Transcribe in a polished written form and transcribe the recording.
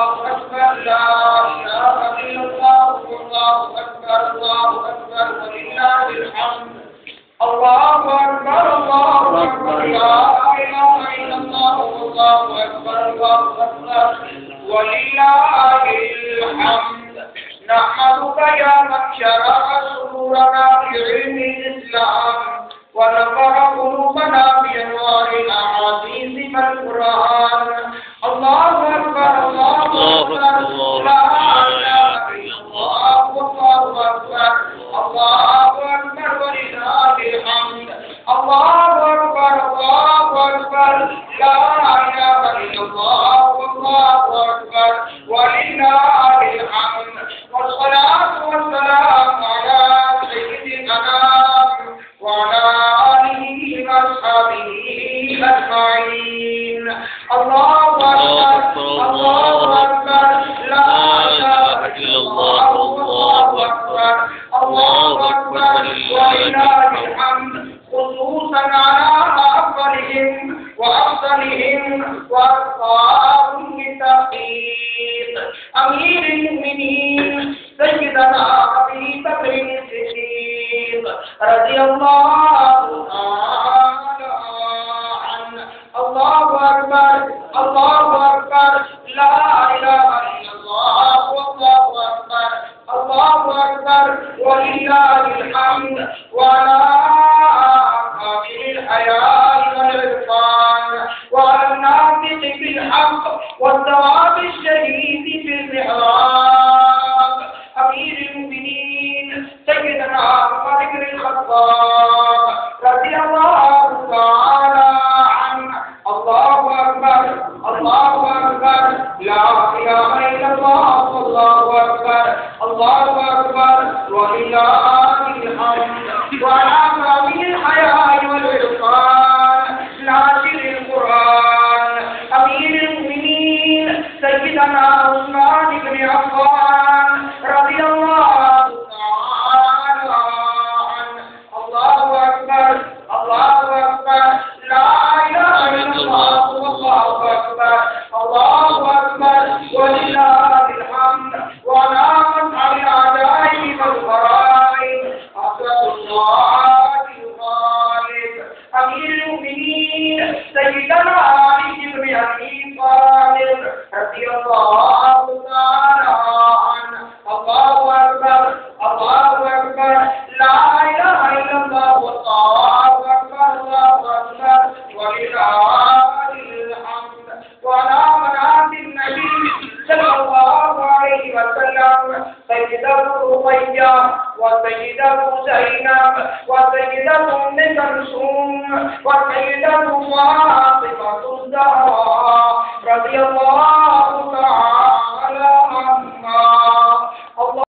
أكبر لا إله إلا الله والله أكبر ولله الحمد الله أكبر لا إله إلا الله والله أكبر ولله الحمد نحمدك يا من شرع صدورنا بعلم الإسلام ونفر قلوبنا بأنوار الأحاديث والقرآن الله أكبر لا إله إلا الله والله أكبر ولله الحمد الله أكبر لا إله إلا الله والله أكبر ولله الحمد والصلاة والسلام على سيد الأنام وعلى آله وأصحابه أجمعين الله أكبر لا إله إلا الله والله أكبر ولله الحمد خصوصا على أفضلهم وأرقاهم للتحقيق أمير المؤمنين سيدنا أبي بكر الصديق رضي الله تعالى عنه الله أكبر لا إله إلا الله والله أكبر ولله الحمد وعلى قابل الحياء والعرفان وعلى الناطق بالحق والثواب الشهيد في المحراب أمير المؤمنين سيدنا عمر بن الخطاب رضي الله تعالى عنه الله أكبر لا إله إلا الله والله أكبر ولله الحمد وعلى قابل الحياء والعرفان ناصر القرآن أمير المؤمنين سيدنا عثمان بن عفان رضي الله تعالى عنه الله أكبر لا إله إلا الله والله أكبر ولله الحمد وعلى مذهب العجائب والغرائب أسرة الله الغالب أمير المؤمنين سيدنا علي بن أبي طالب رضي الله تعالى عنه الله أكبر لا إله إلا الله والله أكبر ولله الحمد وعلى منات النبي صلى الله عليه وسلم سيدة رقية وسيدة زينب وسيدة أم كلثوم وسيدة فاطمة الزهراء